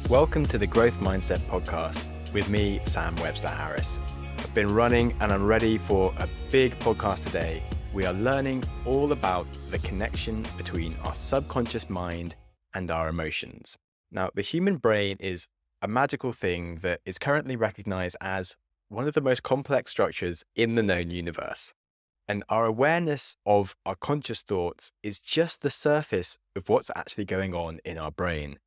Welcome to the Growth Mindset Podcast with me, Sam Webster Harris. I've been running and I'm ready for a big podcast today. We are learning all about the connection between our subconscious mind and our emotions. Now, the human brain is a magical thing that is currently recognized as one of the most complex structures in the known universe. And our awareness of our conscious thoughts is just the surface of what's actually going on in our brain.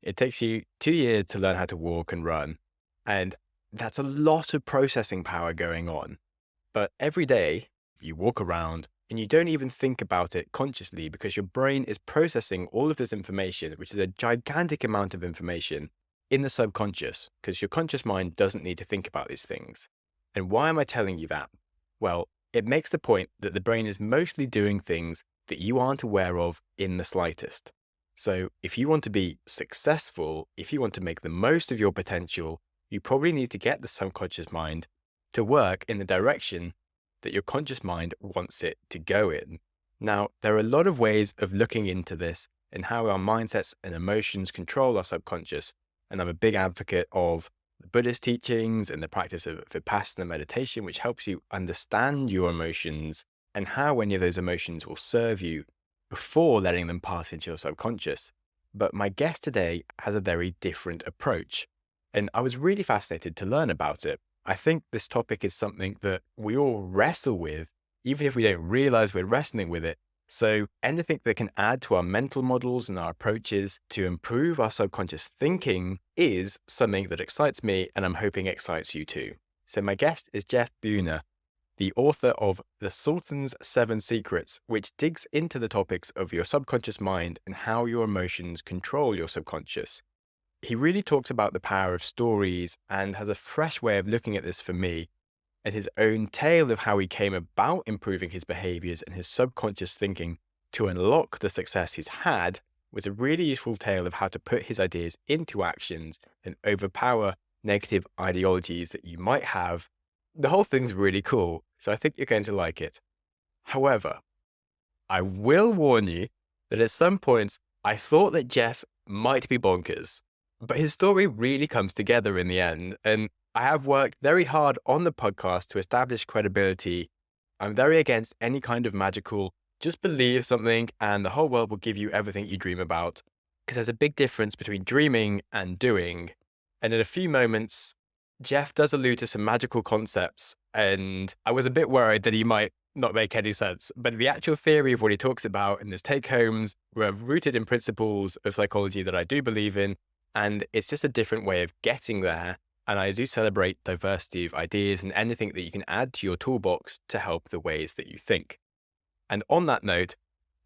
It takes you 2 years to learn how to walk and run. And that's a lot of processing power going on. But every day you walk around and you don't even think about it consciously because your brain is processing all of this information, which is a gigantic amount of information in the subconscious, because your conscious mind doesn't need to think about these things. And why am I telling you that? Well, it makes the point that the brain is mostly doing things that you aren't aware of in the slightest. So if you want to be successful, if you want to make the most of your potential, you probably need to get the subconscious mind to work in the direction that your conscious mind wants it to go in. Now, there are a lot of ways of looking into this and how our mindsets and emotions control our subconscious. And I'm a big advocate of the Buddhist teachings and the practice of Vipassana meditation, which helps you understand your emotions and how any of those emotions will serve you before letting them pass into your subconscious. But my guest today has a very different approach, and I was really fascinated to learn about it. I think this topic is something that we all wrestle with, even if we don't realize we're wrestling with it. So anything that can add to our mental models and our approaches to improve our subconscious thinking is something that excites me, and I'm hoping excites you too. So my guest is Jeff Buehner, the author of the Sultans Seven Secrets, which digs into the topics of your subconscious mind and how your emotions control your subconscious. He really talks about the power of stories and has a fresh way of looking at this for me, and his own tale of how he came about improving his behaviours and his subconscious thinking to unlock the success he's had was a really useful tale of how to put his ideas into actions and overpower negative ideologies that you might have. The whole thing's really cool, so I think you're going to like it. However, I will warn you that at some points I thought that Jeff might be bonkers, but his story really comes together in the end, and I have worked very hard on the podcast to establish credibility. I'm very against any kind of magical, just believe something and the whole world will give you everything you dream about, because there's a big difference between dreaming and doing. And in a few moments, Jeff does allude to some magical concepts, and I was a bit worried that he might not make any sense. But the actual theory of what he talks about in his take-homes were rooted in principles of psychology that I do believe in, and it's just a different way of getting there. And I do celebrate diversity of ideas and anything that you can add to your toolbox to help the ways that you think. And on that note,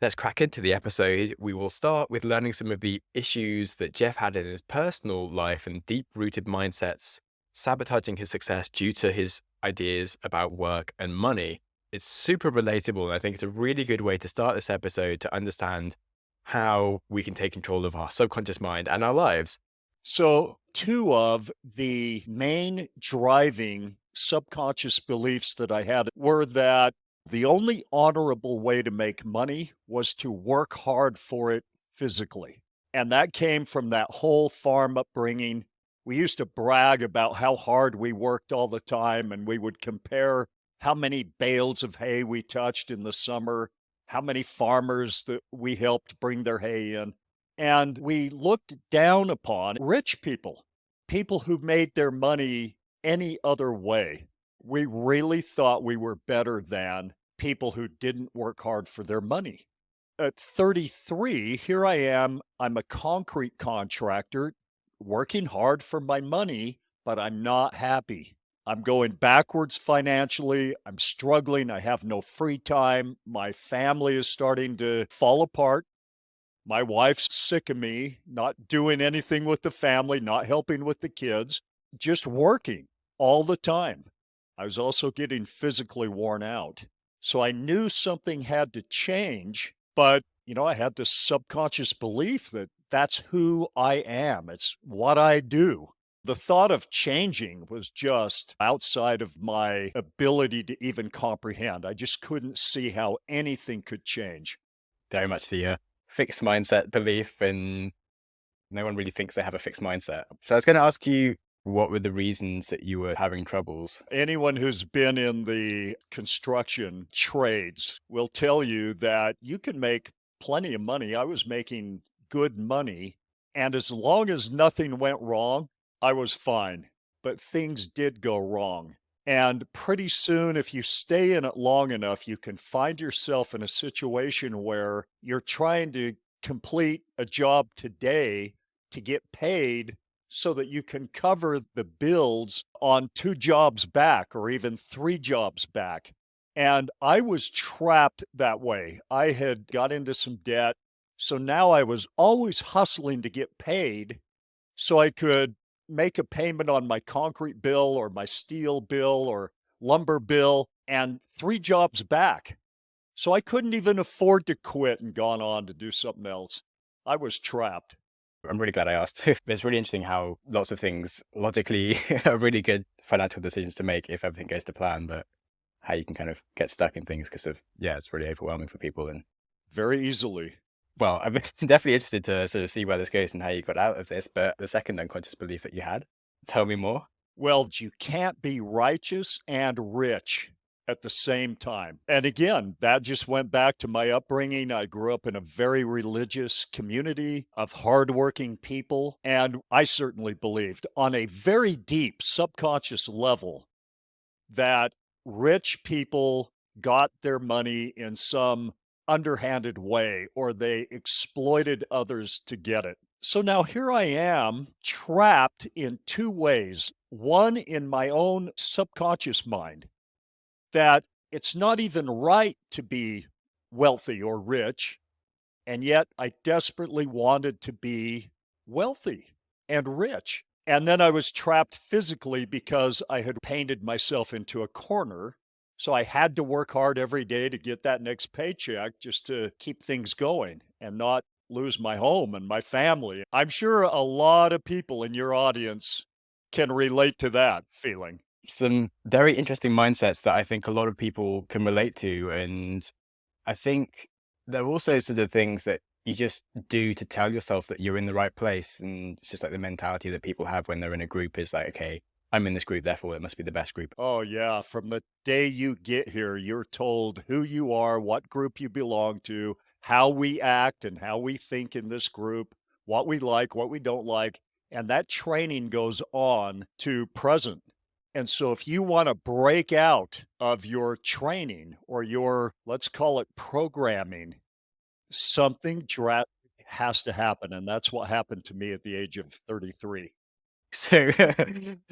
let's crack into the episode. We will start with learning some of the issues that Jeff had in his personal life and deep-rooted mindsets sabotaging his success due to his ideas about work and money. It's super relatable, and I think it's a really good way to start this episode to understand how we can take control of our subconscious mind and our lives. So, two of the main driving subconscious beliefs that I had were that the only honorable way to make money was to work hard for it physically. And that came from that whole farm upbringing. We used to brag about how hard we worked all the time, and we would compare how many bales of hay we touched in the summer, how many farmers that we helped bring their hay in. And we looked down upon rich people, people who made their money any other way. We really thought we were better than people who didn't work hard for their money. At 33, here I am. I'm a concrete contractor working hard for my money, but I'm not happy. I'm going backwards financially. I'm struggling. I have no free time. My family is starting to fall apart. My wife's sick of me, not doing anything with the family, not helping with the kids, just working all the time. I was also getting physically worn out. So I knew something had to change, but I had this subconscious belief that that's who I am. It's what I do. The thought of changing was just outside of my ability to even comprehend. I just couldn't see how anything could change. Very much the fixed mindset belief and No one really thinks they have a fixed mindset. So I was going to ask you, what were the reasons that you were having troubles? Anyone who's been in the construction trades will tell you that you can make plenty of money. I was making good money, and as long as nothing went wrong, I was fine. But things did go wrong. And pretty soon, if you stay in it long enough, you can find yourself in a situation where you're trying to complete a job today to get paid so that you can cover the bills on 2 jobs back or even 3 jobs back. And I was trapped that way. I had got into some debt. So now I was always hustling to get paid so I could make a payment on my concrete bill or my steel bill or lumber bill and 3 jobs back. So I couldn't even afford to quit and gone on to do something else. I was trapped. I'm really glad I asked. It's really interesting how lots of things logically are really good financial decisions to make if everything goes to plan, but how you can kind of get stuck in things because of, yeah, it's really overwhelming for people. And Very easily. well, I'm definitely interested to sort of see where this goes and how you got out of this. But the second unconscious belief that you had, tell me more. Well, you can't be righteous and rich at the same time. And again, that just went back to my upbringing. I grew up in a very religious community of hardworking people. And I certainly believed on a very deep subconscious level that rich people got their money in some underhanded way or they exploited others to get it. So now here I am trapped in 2 ways. One, in my own subconscious mind, that it's not even right to be wealthy or rich. And yet I desperately wanted to be wealthy and rich. And then I was trapped physically because I had painted myself into a corner. So I had to work hard every day to get that next paycheck just to keep things going and not lose my home and my family. I'm sure a lot of people in your audience can relate to that feeling. Some very interesting mindsets that I think a lot of people can relate to. And I think there are also sort of things that you just do to tell yourself that you're in the right place. And it's just like the mentality that people have when they're in a group is like, okay, I'm in this group, therefore it must be the best group. Oh, yeah. From the day you get here, you're told who you are, what group you belong to, how we act and how we think in this group, what we like, what we don't like. And that training goes on to present. And so if you want to break out of your training or your, let's call it programming, something drastic has to happen. And that's what happened to me at the age of 33. So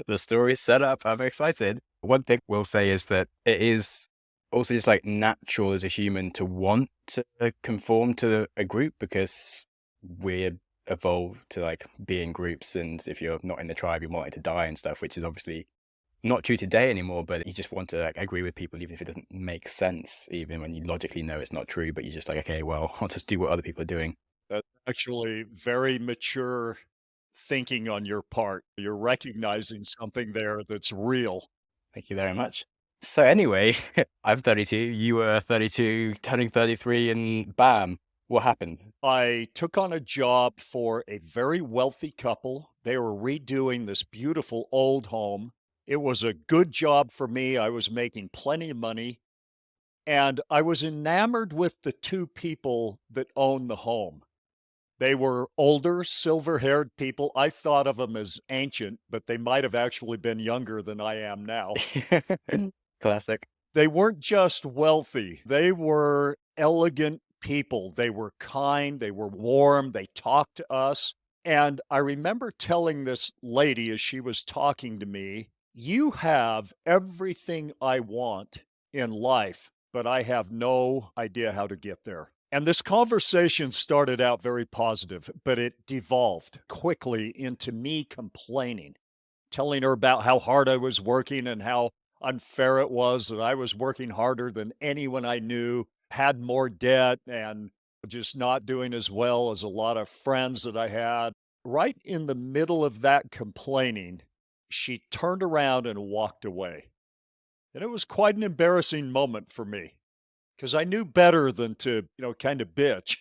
the story's set up. I'm excited. One thing we'll say is that it is also just like natural as a human to want to conform to a group because we're evolved to like be in groups. And if you're not in the tribe, you're more likely to die and stuff, which is obviously not true today anymore, but you just want to like agree with people, even if it doesn't make sense, even when you logically know it's not true, but you're just like, okay, well, I'll just do what other people are doing. That's actually very mature thinking on your part. You're recognizing something there that's real. Thank you very much. So anyway, I'm 32, you were 32, turning 33, and bam, what happened? I took on a job for a very wealthy couple. They were redoing this beautiful old home. It was a good job for me. I was making plenty of money. And I was enamored with the 2 people that owned the home. They were older, silver-haired people. I thought of them as ancient, but they might have actually been younger than I am now. Classic. They weren't just wealthy, they were elegant people. They were kind, they were warm, they talked to us. And I remember telling this lady as she was talking to me, "You have everything I want in life, but I have no idea how to get there." And this conversation started out very positive, but it devolved quickly into me complaining, telling her about how hard I was working and how unfair it was that I was working harder than anyone I knew, had more debt, and just not doing as well as a lot of friends that I had. Right in the middle of that complaining, she turned around and walked away. And it was quite an embarrassing moment for me because I knew better than to, kind of bitch.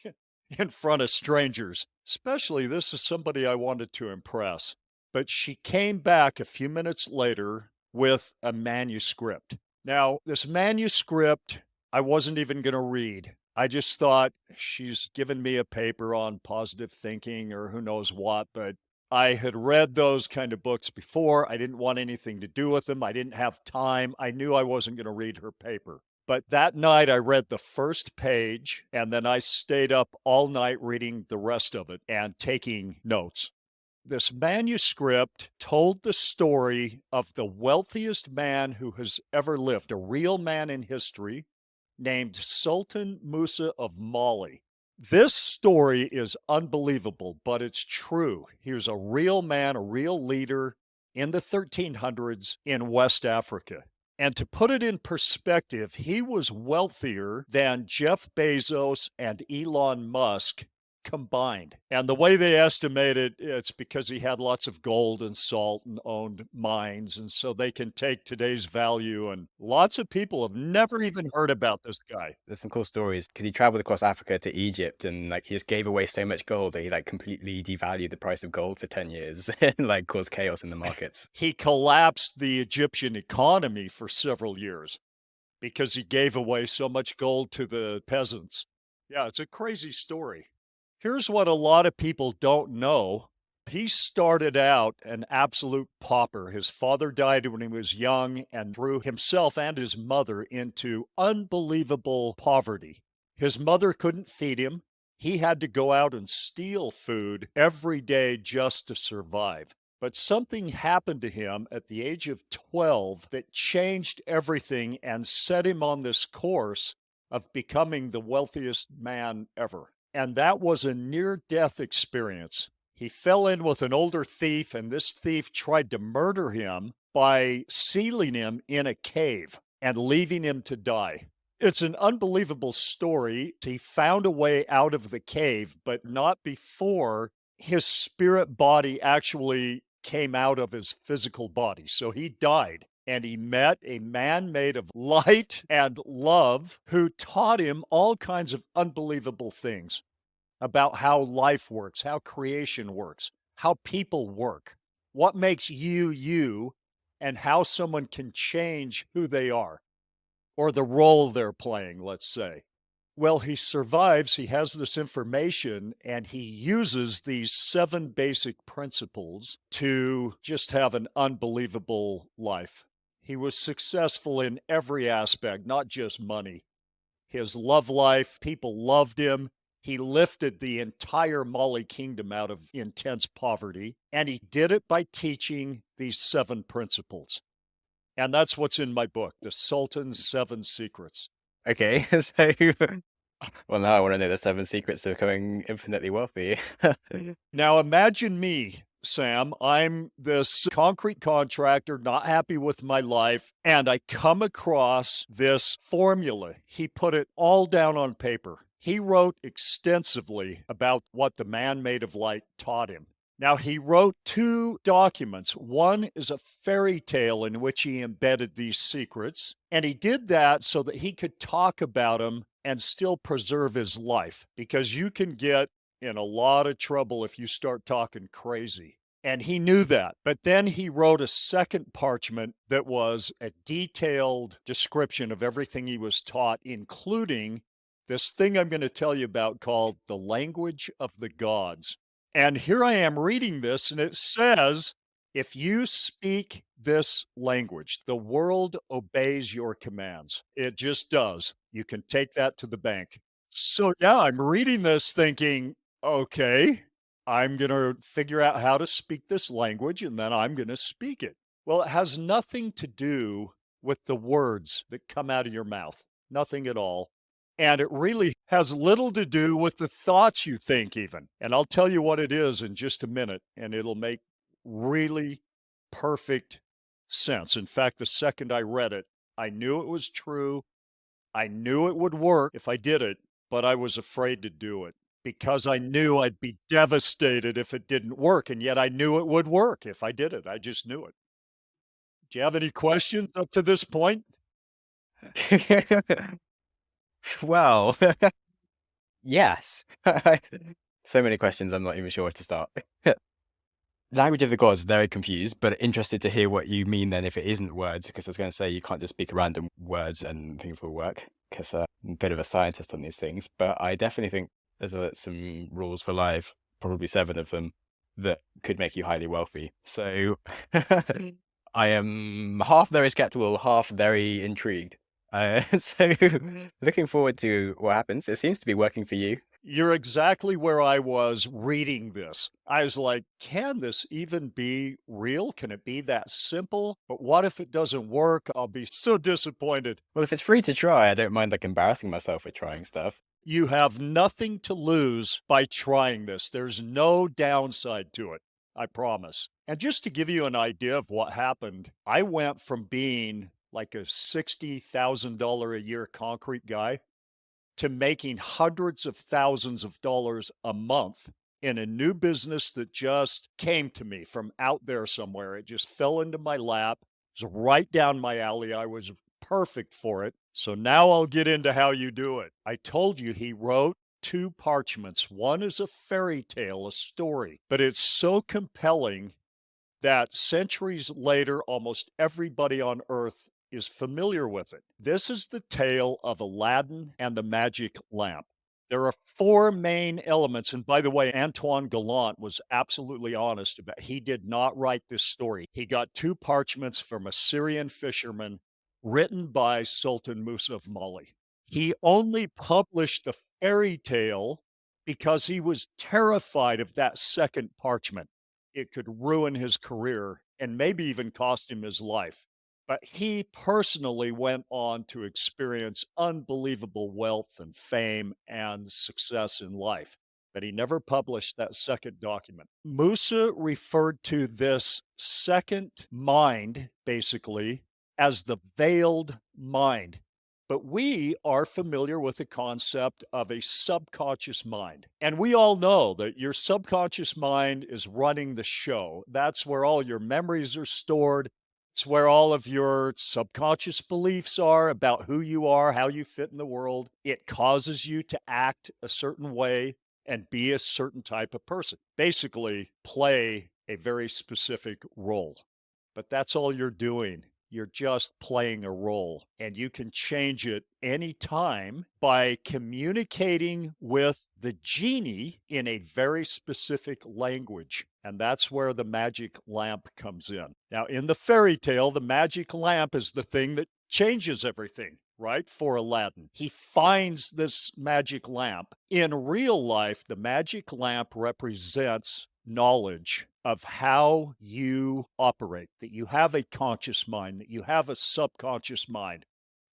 in front of strangers, especially this is somebody I wanted to impress. But she came back a few minutes later with a manuscript. Now, this manuscript, I wasn't even going to read. I just thought she's given me a paper on positive thinking or who knows what, but I had read those kind of books before. I didn't want anything to do with them. I didn't have time. I knew I wasn't going to read her paper. But that night I read the first page and then I stayed up all night reading the rest of it and taking notes. This manuscript told the story of the wealthiest man who has ever lived, a real man in history named Sultan Musa of Mali. This story is unbelievable, but it's true. He was a real man, a real leader in the 1300s in West Africa. And to put it in perspective, he was wealthier than Jeff Bezos and Elon Musk combined. And the way they estimate it, it's because he had lots of gold and salt and owned mines. And so they can take today's value. And lots of people have never even heard about this guy. There's some cool stories because he traveled across Africa to Egypt and like he just gave away so much gold that he like completely devalued the price of gold for 10 years and like caused chaos in the markets. He collapsed the Egyptian economy for several years because he gave away so much gold to the peasants. Yeah, it's a crazy story. Here's what a lot of people don't know. He started out an absolute pauper. His father died when he was young and threw himself and his mother into unbelievable poverty. His mother couldn't feed him. He had to go out and steal food every day just to survive. But something happened to him at the age of 12 that changed everything and set him on this course of becoming the wealthiest man ever. And that was a near-death experience. He fell in with an older thief, and this thief tried to murder him by sealing him in a cave and leaving him to die. It's an unbelievable story. He found a way out of the cave, but not before his spirit body actually came out of his physical body. So he died. And he met a man made of light and love who taught him all kinds of unbelievable things about how life works, how creation works, how people work, what makes you you, and how someone can change who they are or the role they're playing, let's say. Well, he survives, he has this information, and he uses these 7 basic principles to just have an unbelievable life. He was successful in every aspect, not just money. His love life, people loved him. He lifted the entire Mali kingdom out of intense poverty, and he did it by teaching these 7 principles. And that's what's in my book, The Sultans Seven Secrets. Okay, so well, now I want to know the 7 secrets to becoming infinitely wealthy. Now imagine me, Sam. I'm this concrete contractor, not happy with my life, and I come across this formula. He put it all down on paper. He wrote extensively about what the man made of light taught him. Now, he wrote 2 documents. One is a fairy tale in which he embedded these secrets, and he did that so that he could talk about them and still preserve his life, because you can get in a lot of trouble if you start talking crazy. And he knew that. But then he wrote a second parchment that was a detailed description of everything he was taught, including this thing I'm going to tell you about called the language of the gods. And here I am reading this, and it says, if you speak this language, the world obeys your commands. It just does. You can take that to the bank. So, yeah, I'm reading this thinking, okay, I'm going to figure out how to speak this language, and then I'm going to speak it. Well, it has nothing to do with the words that come out of your mouth, nothing at all. And it really has little to do with the thoughts you think, even. And I'll tell you what it is in just a minute, and it'll make really perfect sense. In fact, the second I read it, I knew it was true. I knew it would work if I did it, but I was afraid to do it because I knew I'd be devastated if it didn't work. And yet I knew it would work if I did it. I just knew it. Do you have any questions up to this point? Well, Yes. So many questions, I'm not even sure where to start. Language of the gods, very confused, but interested to hear what you mean then if it isn't words, because I was going to say you can't just speak random words and things will work, because I'm a bit of a scientist on these things. But I definitely think there's some rules for life, probably 7 of them, that could make you highly wealthy. So I am half very skeptical, half very intrigued. So looking forward to what happens. It seems to be working for you. You're exactly where I was reading this. I was like, can this even be real? Can it be that simple? But what if it doesn't work? I'll be so disappointed. Well, if it's free to try, I don't mind like embarrassing myself with trying stuff. You have nothing to lose by trying this. There's no downside to it, I promise. And just to give you an idea of what happened, I went from being like a $60,000 a year concrete guy to making hundreds of thousands of dollars a month in a new business that just came to me from out there somewhere. It just fell into my lap. It was right down my alley. I was perfect for it. So now I'll get into how you do it. I told you he wrote 2 parchments. One is a fairy tale, a story, but it's so compelling that centuries later, almost everybody on earth is familiar with it. This is the tale of Aladdin and the magic lamp. There are 4 main elements. And by the way, Antoine Gallant was absolutely honest about he did not write this story. He got 2 parchments from a Syrian fisherman written by Sultan Musa of Mali. He only published the fairy tale because he was terrified of that second parchment. It could ruin his career and maybe even cost him his life. But he personally went on to experience unbelievable wealth and fame and success in life. But he never published that second document. Musa referred to this second mind, basically, as the veiled mind. But we are familiar with the concept of a subconscious mind. And we all know that your subconscious mind is running the show. That's where all your memories are stored. It's where all of your subconscious beliefs are about who you are, how you fit in the world. It causes you to act a certain way and be a certain type of person. Basically, play a very specific role. But that's all you're doing. You're just playing a role, and you can change it anytime by communicating with the genie in a very specific language. And that's where the magic lamp comes in. Now, in the fairy tale, the magic lamp is the thing that changes everything, right? For Aladdin, he finds this magic lamp. In real life, the magic lamp represents knowledge of how you operate, that you have a conscious mind, that you have a subconscious mind,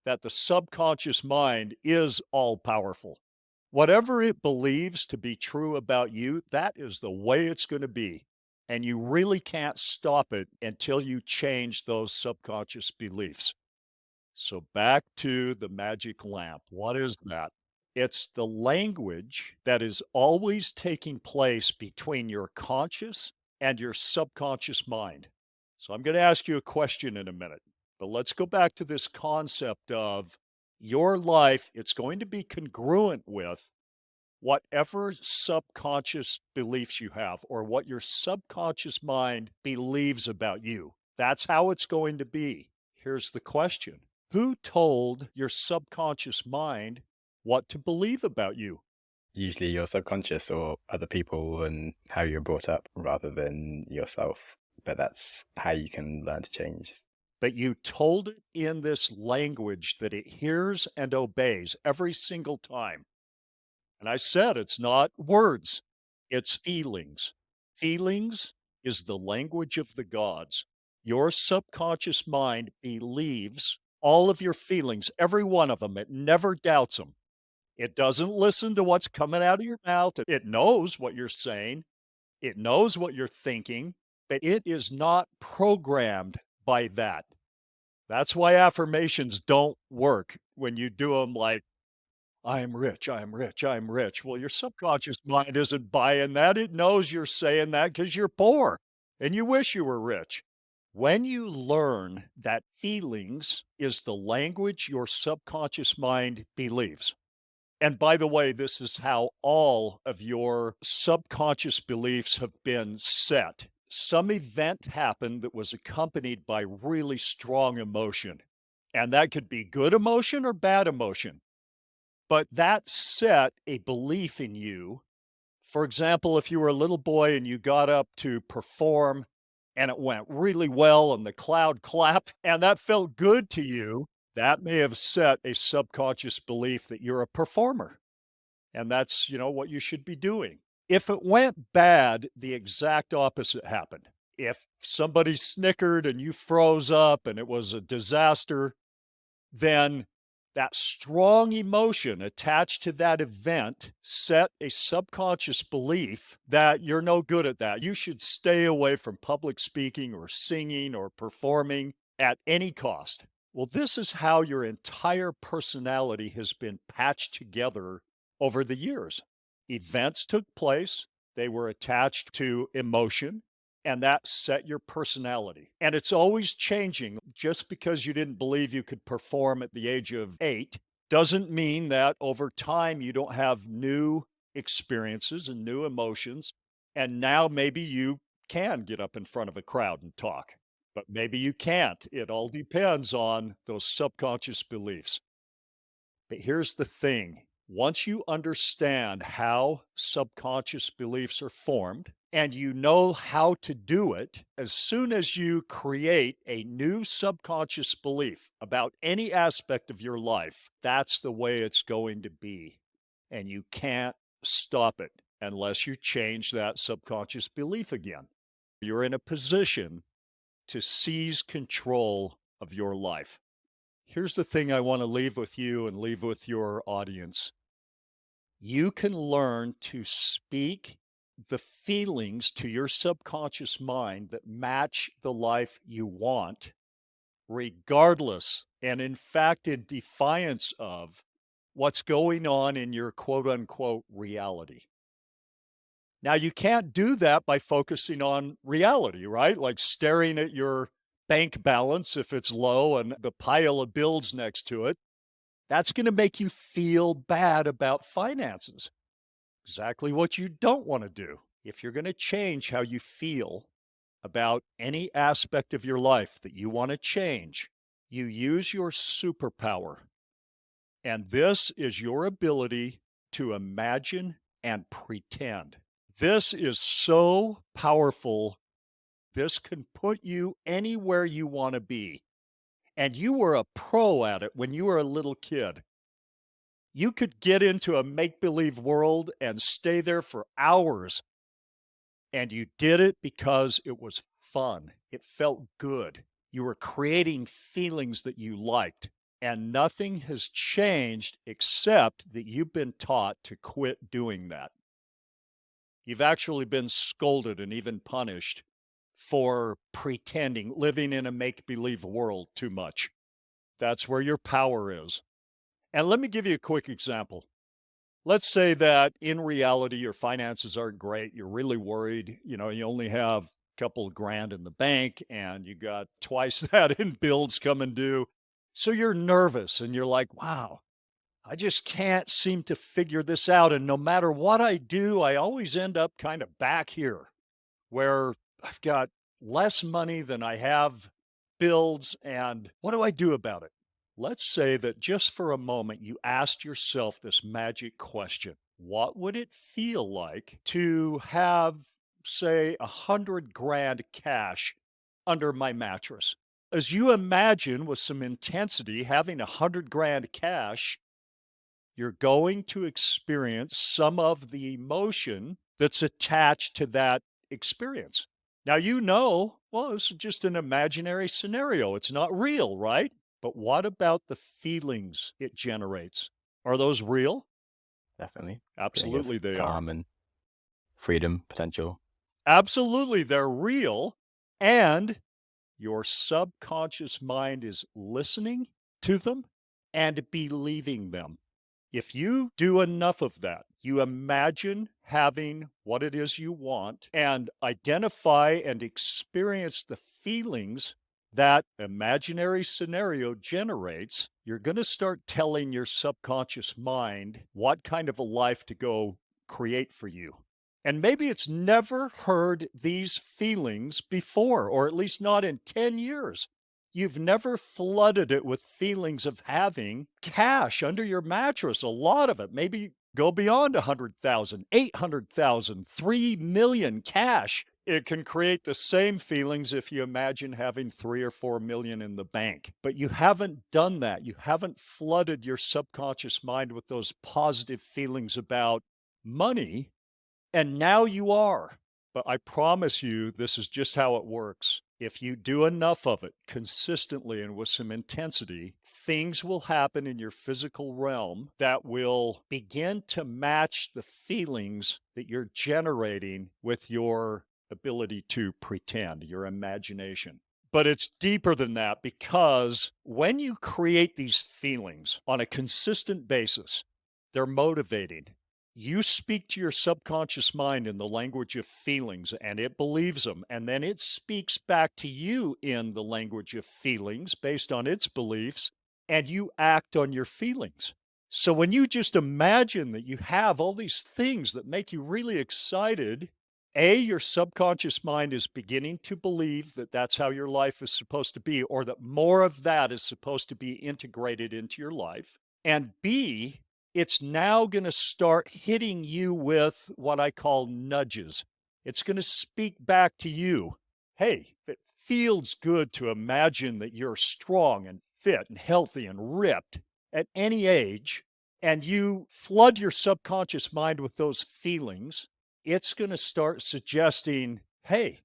that the subconscious mind is all powerful. Whatever it believes to be true about you, that is the way it's going to be. And you really can't stop it until you change those subconscious beliefs. So back to the magic lamp. What is that? It's the language that is always taking place between your conscious and your subconscious mind. So I'm going to ask you a question in a minute, but let's go back to this concept of your life. It's going to be congruent with whatever subconscious beliefs you have or what your subconscious mind believes about you. That's how it's going to be. Here's the question: who told your subconscious mind what to believe about you? Usually your subconscious or other people and how you're brought up rather than yourself. But that's how you can learn to change. But you told it in this language that it hears and obeys every single time. And I said it's not words, it's feelings. Feelings is the language of the gods. Your subconscious mind believes all of your feelings, every one of them. It never doubts them. It doesn't listen to what's coming out of your mouth. It knows what you're saying, it knows what you're thinking, but it is not programmed by that. That's why affirmations don't work when you do them like, I am rich, I am rich, I am rich. Well, your subconscious mind isn't buying that. It knows you're saying that because you're poor and you wish you were rich. When you learn that feelings is the language your subconscious mind believes, And by the way, this is how all of your subconscious beliefs have been set. Some event happened that was accompanied by really strong emotion. And that could be good emotion or bad emotion. But that set a belief in you. For example, if you were a little boy and you got up to perform and it went really well and the crowd clapped and that felt good to you, that may have set a subconscious belief that you're a performer. And that's, what you should be doing. If it went bad, the exact opposite happened. If somebody snickered and you froze up and it was a disaster, then that strong emotion attached to that event set a subconscious belief that you're no good at that. You should stay away from public speaking or singing or performing at any cost. Well, this is how your entire personality has been patched together over the years. Events took place, they were attached to emotion, and that set your personality. And it's always changing. Just because you didn't believe you could perform at the age of 8 doesn't mean that over time you don't have new experiences and new emotions. And now maybe you can get up in front of a crowd and talk, but maybe you can't. It all depends on those subconscious beliefs. But here's the thing. Once you understand how subconscious beliefs are formed and you know how to do it, as soon as you create a new subconscious belief about any aspect of your life, that's the way it's going to be. And you can't stop it unless you change that subconscious belief again. You're in a position to seize control of your life. Here's the thing I want to leave with you and leave with your audience. You can learn to speak the feelings to your subconscious mind that match the life you want, regardless and in fact in defiance of what's going on in your quote unquote reality. Now, you can't do that by focusing on reality, right? Like staring at your bank balance if it's low and the pile of bills next to it. That's going to make you feel bad about finances. Exactly what you don't want to do. If you're going to change how you feel about any aspect of your life that you want to change, you use your superpower. And this is your ability to imagine and pretend. This is so powerful. This can put you anywhere you want to be. And you were a pro at it when you were a little kid. You could get into a make-believe world and stay there for hours. And you did it because it was fun. It felt good. You were creating feelings that you liked. And nothing has changed except that you've been taught to quit doing that. You've actually been scolded and even punished for pretending, living in a make-believe world too much. That's where your power is. And let me give you a quick example. Let's say that in reality, your finances aren't great. You're really worried. You only have a couple of grand in the bank and you got twice that in bills coming due. So you're nervous and you're like, wow, I just can't seem to figure this out. And no matter what I do, I always end up kind of back here where I've got less money than I have bills. And what do I do about it? Let's say that just for a moment, you asked yourself this magic question. What would it feel like to have, say, 100 grand cash under my mattress? As you imagine with some intensity having 100 grand cash, you're going to experience some of the emotion that's attached to that experience. Now, well, this is just an imaginary scenario. It's not real, right? But what about the feelings it generates? Are those real? Definitely. Feeling of Absolutely, they are. calm and freedom potential. Absolutely, they're real. And your subconscious mind is listening to them and believing them. If you do enough of that, you imagine having what it is you want and identify and experience the feelings that imaginary scenario generates, you're going to start telling your subconscious mind what kind of a life to go create for you. And maybe it's never heard these feelings before, or at least not in 10 years. You've never flooded it with feelings of having cash under your mattress, a lot of it, maybe go beyond 100,000, 800,000, 3 million cash. It can create the same feelings if you imagine having 3 or 4 million in the bank. But you haven't done that. You haven't flooded your subconscious mind with those positive feelings about money, and now you are. But I promise you, this is just how it works. If you do enough of it consistently and with some intensity, things will happen in your physical realm that will begin to match the feelings that you're generating with your ability to pretend, your imagination. But it's deeper than that, because when you create these feelings on a consistent basis, they're motivating. You speak to your subconscious mind in the language of feelings, and it believes them. And then it speaks back to you in the language of feelings based on its beliefs, and you act on your feelings. So when you just imagine that you have all these things that make you really excited, your subconscious mind is beginning to believe that that's how your life is supposed to be, or that more of that is supposed to be integrated into your life. And B, it's now going to start hitting you with what I call nudges. It's going to speak back to you. Hey, it feels good to imagine that you're strong and fit and healthy and ripped at any age, and you flood your subconscious mind with those feelings. It's going to start suggesting, hey,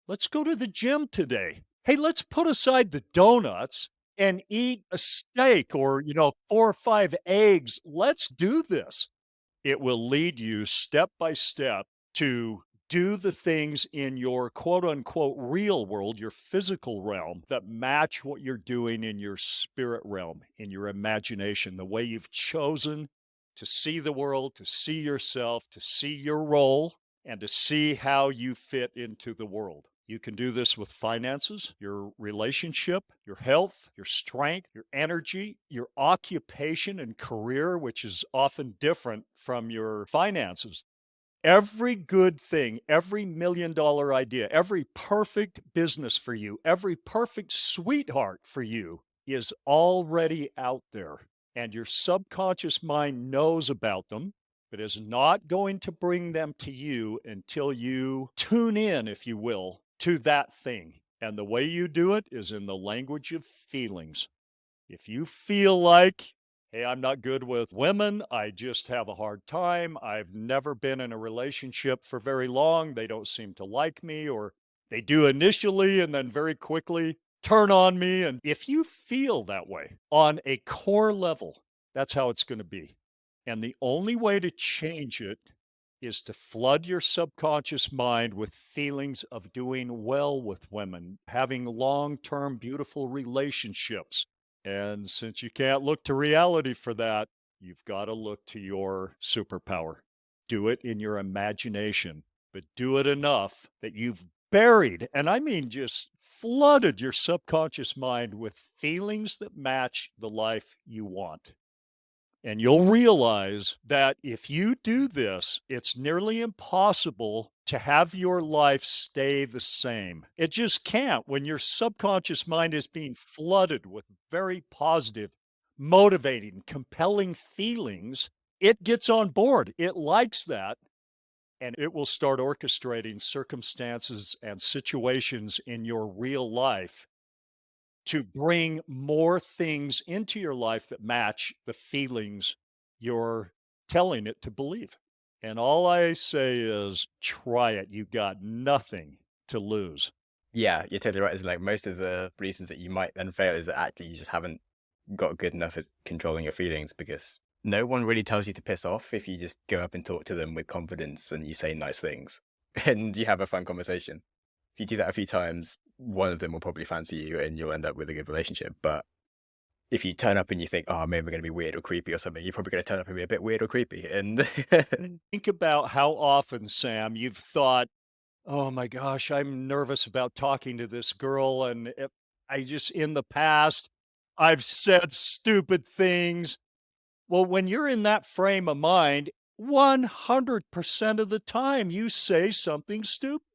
let's go to the gym today. Hey, let's put aside the donuts and eat a steak or, 4 or 5 eggs. Let's do this. It will lead you step by step to do the things in your quote unquote real world, your physical realm, that match what you're doing in your spirit realm, in your imagination, the way you've chosen to see the world, to see yourself, to see your role, and to see how you fit into the world. You can do this with finances, your relationship, your health, your strength, your energy, your occupation and career, which is often different from your finances. Every good thing, every $1 million idea, every perfect business for you, every perfect sweetheart for you is already out there. And your subconscious mind knows about them, but is not going to bring them to you until you tune in, if you will, to that thing. And the way you do it is in the language of feelings. If you feel like, hey, I'm not good with women, I just have a hard time, I've never been in a relationship for very long, they don't seem to like me, or they do initially and then very quickly turn on me. And if you feel that way on a core level, that's how it's going to be. And the only way to change it is to flood your subconscious mind with feelings of doing well with women, having long-term beautiful relationships. And since you can't look to reality for that, you've got to look to your superpower. Do it in your imagination, but do it enough that you've buried, and I mean just flooded your subconscious mind with feelings that match the life you want. And you'll realize that if you do this, it's nearly impossible to have your life stay the same. It just can't when your subconscious mind is being flooded with very positive, motivating, compelling feelings. It gets on board. It likes that. And it will start orchestrating circumstances and situations in your real life to bring more things into your life that match the feelings you're telling it to believe. And all I say is try it. You got nothing to lose. Yeah, you're totally right. It's like most of the reasons that you might then fail is that actually you just haven't got good enough at controlling your feelings, because no one really tells you to piss off if you just go up and talk to them with confidence and you say nice things and you have a fun conversation. If you do that a few times, one of them will probably fancy you and you'll end up with a good relationship. But if you turn up and you think, oh, maybe we're going to be weird or creepy or something, you're probably going to turn up and be a bit weird or creepy. And Think about how often, Sam, you've thought, oh my gosh, I'm nervous about talking to this girl. And I just, in the past, I've said stupid things. Well, when you're in that frame of mind, 100% of the time you say something stupid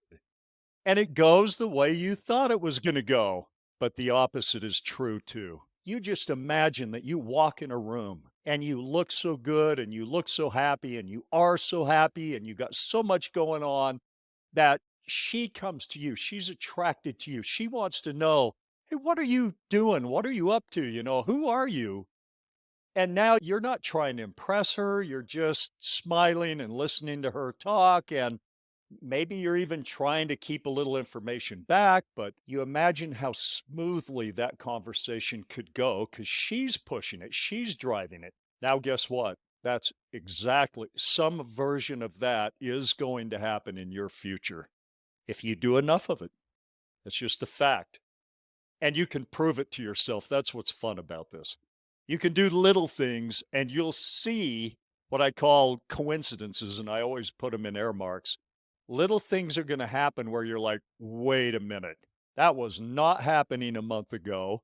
and it goes the way you thought it was going to go. But the opposite is true too. You just imagine that you walk in a room and you look so good and you look so happy and you are so happy and you got so much going on that she comes to you. She's attracted to you. She wants to know, hey, what are you doing? What are you up to? Who are you? And now you're not trying to impress her. You're just smiling and listening to her talk. And maybe you're even trying to keep a little information back, but you imagine how smoothly that conversation could go because she's pushing it, she's driving it. Now, guess what? That's exactly some version of that is going to happen in your future if you do enough of it. It's just a fact. And you can prove it to yourself. That's what's fun about this. You can do little things and you'll see what I call coincidences, and I always put them in air marks. Little things are going to happen where you're like, wait a minute, that was not happening a month ago.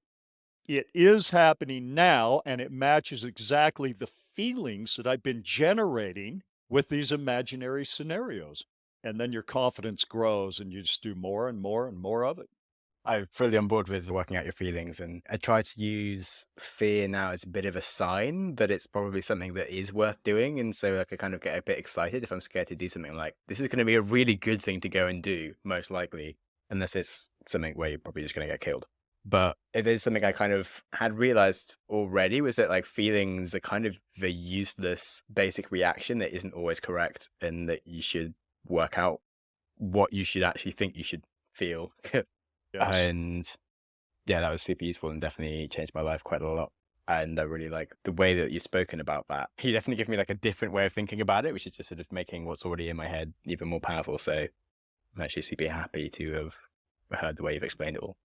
It is happening now, and it matches exactly the feelings that I've been generating with these imaginary scenarios. And then your confidence grows and you just do more and more and more of it. I'm fully on board with working out your feelings, and I try to use fear now as a bit of a sign that it's probably something that is worth doing. And so I could kind of get a bit excited if I'm scared to do something like this is going to be a really good thing to go and do, most likely, unless it's something where you're probably just going to get killed. But it is something I kind of had realized already was that like feelings are kind of the useless basic reaction that isn't always correct, and that you should work out what you should actually think you should feel. Yes. And yeah, that was super useful and definitely changed my life quite a lot. And I really like the way that you've spoken about that. You definitely give me like a different way of thinking about it, which is just sort of making what's already in my head even more powerful. So I'm actually super happy to have heard the way you've explained it all.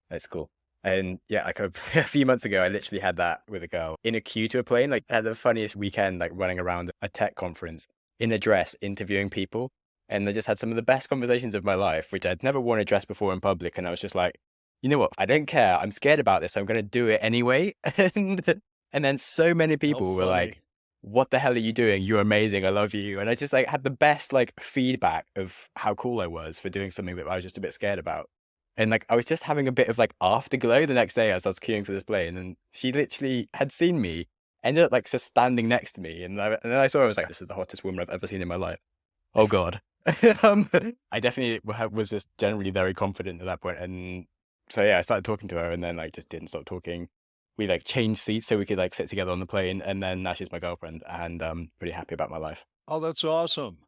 That's cool. And yeah, like a few months ago, I literally had that with a girl in a queue to a plane. Like, I had the funniest weekend, like running around a tech conference in a dress, interviewing people. And I just had some of the best conversations of my life, which I'd never worn a dress before in public. And I was just like, you know what? I don't care. I'm scared about this. So I'm going to do it anyway. And then so many How people were like, funny. what the hell are you doing? You're amazing. I love you. And I just like had the best like feedback of how cool I was for doing something that I was just a bit scared about. And like I was just having a bit of like afterglow the next day as I was queuing for this plane, and she literally had seen me, ended up like just standing next to me, and then I saw her, I was like, "This is the hottest woman I've ever seen in my life." Oh God, I definitely was just generally very confident at that point, and so yeah, I started talking to her, and then like just didn't stop talking. We like changed seats so we could like sit together on the plane, and then now she's my girlfriend, and I'm pretty happy about my life. Oh, that's awesome.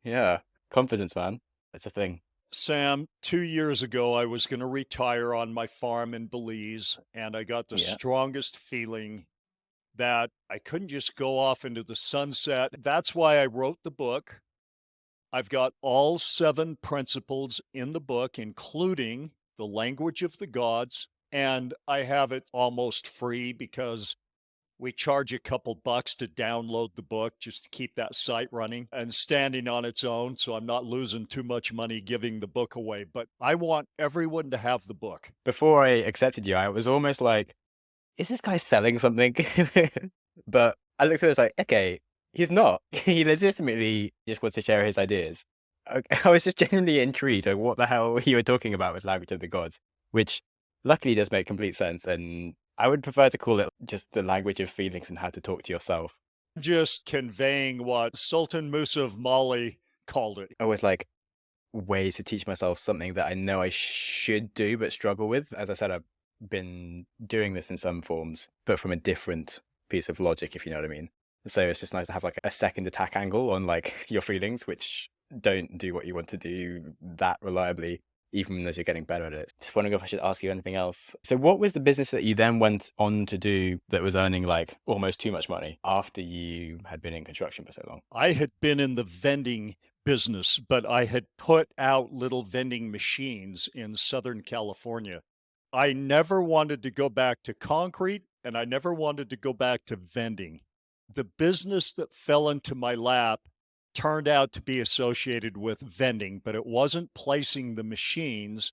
Yeah, confidence, man, that's a thing. Sam, 2 years ago, I was going to retire on my farm in Belize, and I got the Yeah. strongest feeling that I couldn't just go off into the sunset. That's why I wrote the book. I've got all 7 principles in the book, including the language of the gods, and I have it almost free because we charge a couple bucks to download the book just to keep that site running and standing on its own. So I'm not losing too much money giving the book away. But I want everyone to have the book. Before I accepted you, I was almost like, is this guy selling something? But I looked through it, I was like, okay, he's not. He legitimately just wants to share his ideas. I was just genuinely intrigued at what the hell you were talking about with language of the gods, which luckily does make complete sense. And I would prefer to call it just the language of feelings and how to talk to yourself. Just conveying what Sultan Musa of Mali called it. Always like ways to teach myself something that I know I should do but struggle with. As I said, I've been doing this in some forms, but from a different piece of logic, if you know what I mean. So it's just nice to have like a second attack angle on like your feelings, which don't do what you want to do that reliably, even as you're getting better at it. Just wondering if I should ask you anything else. So what was the business that you then went on to do that was earning like almost too much money after you had been in construction for so long? I had been in the vending business, but I had put out little vending machines in Southern California. I never wanted to go back to concrete and I never wanted to go back to vending. The business that fell into my lap turned out to be associated with vending, but it wasn't placing the machines.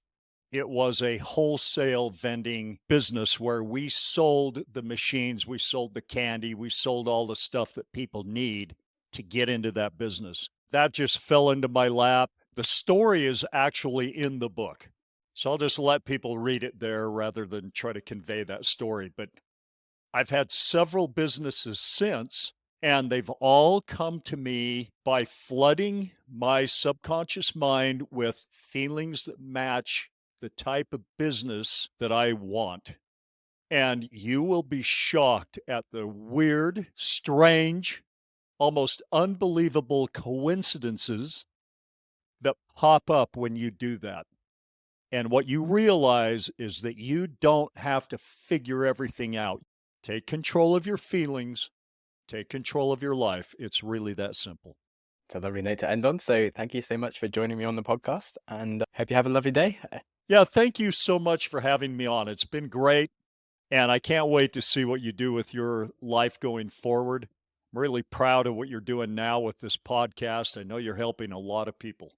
It was a wholesale vending business where we sold the machines, we sold the candy, we sold all the stuff that people need to get into that business. That just fell into my lap. The story is actually in the book. So I'll just let people read it there rather than try to convey that story. But I've had several businesses since, and they've all come to me by flooding my subconscious mind with feelings that match the type of business that I want. And you will be shocked at the weird, strange, almost unbelievable coincidences that pop up when you do that. And what you realize is that you don't have to figure everything out. Take control of your feelings, take control of your life. It's really that simple. It's a lovely note to end on. So thank you so much for joining me on the podcast, and hope you have a lovely day. Yeah, thank you so much for having me on. It's been great, and I can't wait to see what you do with your life going forward. I'm really proud of what you're doing now with this podcast. I know you're helping a lot of people.